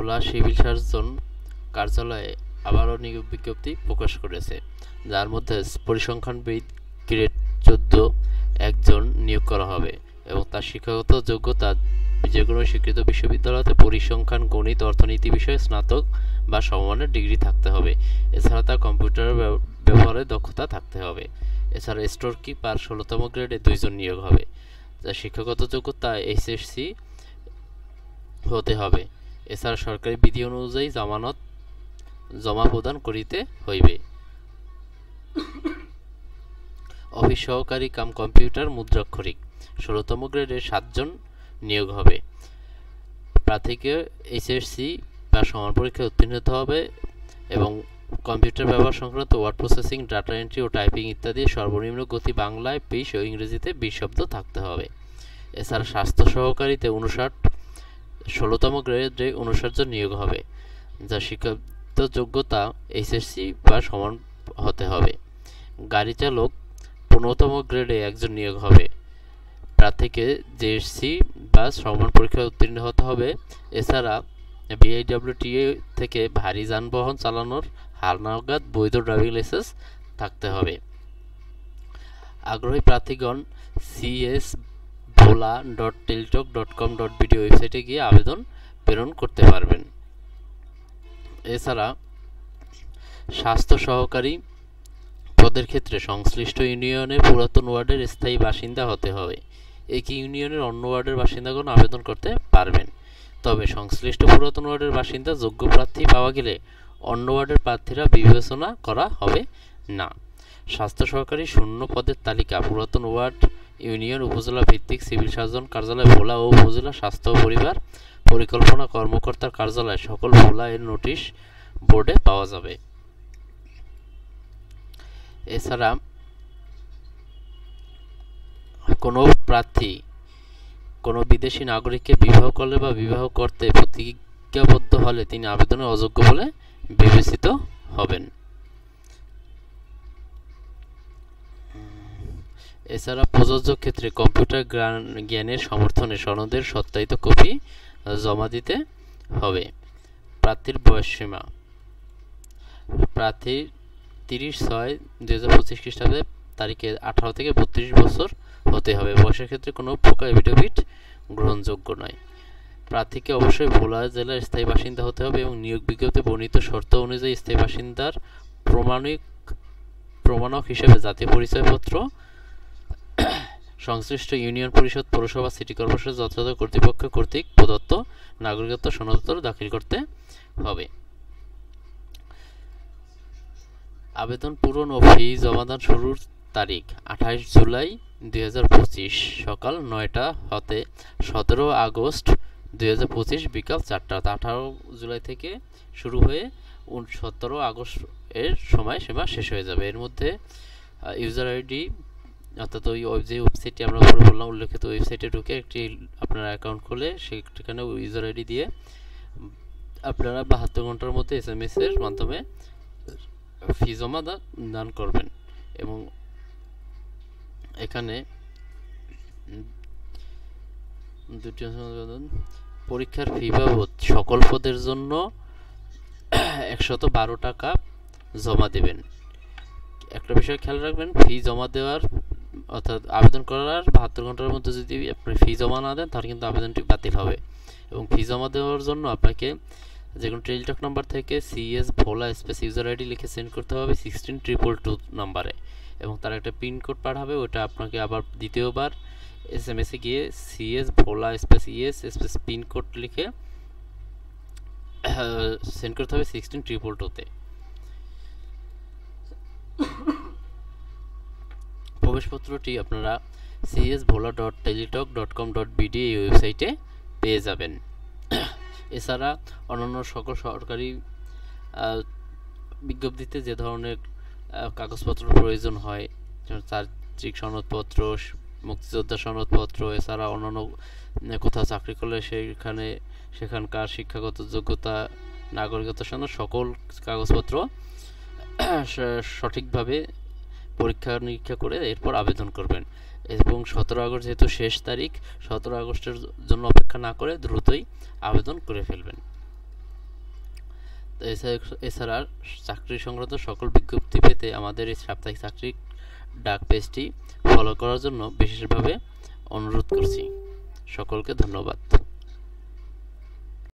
ভোলা civil surgeon কার্যালয়ে আবারও নিয়োগ বিজ্ঞপ্তি প্রকাশ করেছে, যার মধ্যে পরিসংখ্যানবিদ গ্রেড 14 একজন নিয়োগ করা হবে এবং তার শিক্ষাগত যোগ্যতা যেকোনো স্বীকৃত বিশ্ববিদ্যালয়তে পরিসংখ্যান, গণিত, অর্থনীতি বিষয়ে স্নাতক বা সমমানের ডিগ্রি থাকতে হবে। এছাড়া তার কম্পিউটার ব্যবহারে দক্ষতা থাকতে হবে। এছাড়া স্টোর কিপার 16তম গ্রেডে 2 জন নিয়োগ হবে, যার শিক্ষাগত যোগ্যতা এইচএসসি হতে হবে। এছাড়া সরকারি বিধি অনুযায়ী জামানত জমা প্রদান করিতে হইবে। অফিস সহকারী কাম কম্পিউটার মুদ্রাক্ষরিক 16তম গ্রেডে 7 জন নিয়োগ হবে। প্রার্থীকে এইচএসসি বা সমান পরীক্ষায় উত্তীর্ণ হতে হবে এবং কম্পিউটার ব্যবহার সংক্রান্ত ওয়ার্ড প্রসেসিং, ডাটা এন্ট্রি ও টাইপিং ইত্যাদি সর্বনিম্ন গতি বাংলায় 20 ও ইংরেজিতে 20 শব্দ থাকতে হবে। এছাড়া স্বাস্থ্য সহকারীতে 16তম গ্রেডে 59 জন নিয়োগ হবে, যার শিক্ষাগত যোগ্যতা এইচএসসি বা সমান হতে হবে। গাড়ি চালক 15তম গ্রেডে 1 জন নিয়োগ হবে। প্রার্থীকে জেএসসি বা সমান পরীক্ষায় উত্তীর্ণ হতে হবে। এছাড়া বিআইডব্লিউটিএ থেকে ভারী যানবাহন চালানোর হালনাগাদ বৈধ ড্রাইভিং লাইসেন্স থাকতে হবে। আগ্রহী প্রার্থীগণ cs.bhola.teletalk.com.bd ওয়েবসাইটে গিয়ে আবেদন প্রেরণ করতে পারবেন। এছাড়া স্বাস্থ্য সহকারী পদের ক্ষেত্রে সংশ্লিষ্ট ইউনিয়নের পুরাতন ওয়ার্ডের স্থায়ী বাসিন্দা হতে হবে। একই ইউনিয়নের অন্য ওয়ার্ডের বাসিন্দাগণ আবেদন করতে পারবেন, তবে সংশ্লিষ্ট পুরাতন ওয়ার্ডের বাসিন্দা যোগ্য প্রার্থী পাওয়া গেলে অন্য ওয়ার্ডের প্রার্থীরা বিবেচনা করা হবে না। স্বাস্থ্য সহকারী শূন্য পদের তালিকা পুরাতন ওয়ার্ড, ইউনিয়ন, উপজেলা ভিত্তিক সিভিল সার্জন কার্যালয় ভোলা ও উপজেলা স্বাস্থ্য ও পরিবার পরিকল্পনা কর্মকর্তার কার্যালয় সকল ভোলা এর নোটিশ বোর্ডে পাওয়া যাবে। এছাড়া কোনো প্রার্থী কোনো বিদেশি নাগরিককে বিবাহ করলে বা বিবাহ করতে প্রতিজ্ঞাবদ্ধ হলে তিনি আবেদনে অযোগ্য বলে বিবেচিত হবেন। এছাড়া প্রযোজ্য ক্ষেত্রে কম্পিউটার জ্ঞানের সমর্থনে সনদের সত্যায়িত কপি জমা দিতে হবে। প্রার্থীর বয়সসীমা প্রার্থী 30/6/2025 খ্রিস্টাব্দে তারিখে 18 থেকে 32 বছর হতে হবে। বয়সের ক্ষেত্রে কোনো প্রকার এফিডেভিট গ্রহণযোগ্য নয়। প্রার্থীকে অবশ্যই ভোলা জেলার স্থায়ী বাসিন্দা হতে হবে এবং নিয়োগ বিজ্ঞপ্তিতে বর্ণিত শর্ত অনুযায়ী স্থায়ী বাসিন্দার প্রমাণক হিসেবে জাতীয় পরিচয়পত্র সংশ্লিষ্ট ইউনিয়ন পরিষদ, পৌরসভা, সিটি কর্পোরেশন যথাযথ কর্তৃপক্ষ কর্তৃক প্রদত্ত নাগরিকত্ব সনদপত্র দাখিল করতে হবে। আবেদন পূরণ ও ফি জমাদান শুরুর তারিখ 28 জুলাই 2025 সকাল 9টা হতে 17 আগস্ট 2025 বিকাল 4টা। 18 জুলাই থেকে শুরু হয়ে 17 আগস্ট এর সময়সীমা শেষ হয়ে যাবে। এর মধ্যে ইউজার আইডি অর্থাৎ ওই যে ওয়েবসাইটটি আমরা উপরে বললাম উল্লেখিত ওয়েবসাইটে ঢুকে একটি আপনার অ্যাকাউন্ট খুলে সেখানে ইউজার আইডি দিয়ে আপনারা 72 ঘন্টার মধ্যে এসএমএস এর মাধ্যমে ফি জমা দান করবেন এবং এখানে পরীক্ষার ফি বাবদ সকল পদের জন্য 112 টাকা জমা দেবেন। একটা বিষয় খেয়াল রাখবেন, ফি জমা দেওয়ার অর্থাৎ আবেদন করার 72 ঘন্টার মধ্যে যদি আপনি ফি জমা না দেন তাহলে কিন্তু আবেদনটি বাতিল হবে এবং ফি জমা দেওয়ার জন্য আপনাকে যে কোনো টেলিটক নাম্বার থেকে CS Bhola space user ID লিখে সেন্ড করতে হবে 16222 নাম্বারে এবং তার একটা পিন কোড পাঠাবে। ওটা আপনাকে আবার দ্বিতীয়বার এসএমএসে গিয়ে CS Bhola space ES space pin code লিখে সেন্ড করতে হবে 16222 প্রবেশপত্রটি আপনারা cs.bhola.teletalk.com.bd এই ওয়েবসাইটে পেয়ে যাবেন। এছাড়া অন্যান্য সকল সরকারি বিজ্ঞপ্তিতে যে ধরনের কাগজপত্র প্রয়োজন হয়, যেমন চারিত্রিক সনদপত্র, মুক্তিযোদ্ধা সনদপত্র, এছাড়া অন্যান্য কোথাও চাকরি করলে সেখানকার শিক্ষাগত যোগ্যতা, নাগরিকত্ব সনদ সকল কাগজপত্র সঠিকভাবে পরীক্ষা নিরীক্ষা করে এরপর আবেদন করবেন এবং 17 আগস্ট যেহেতু শেষ তারিখ, 17 আগস্টের জন্য অপেক্ষা না করে দ্রুতই আবেদন করে ফেলবেন। এছাড়া চাকরি সংক্রান্ত সকল বিজ্ঞপ্তি পেতে আমাদের এই সাপ্তাহিক চাকরি ডাক পেজটি ফলো করার জন্য বিশেষভাবে অনুরোধ করছি। সকলকে ধন্যবাদ।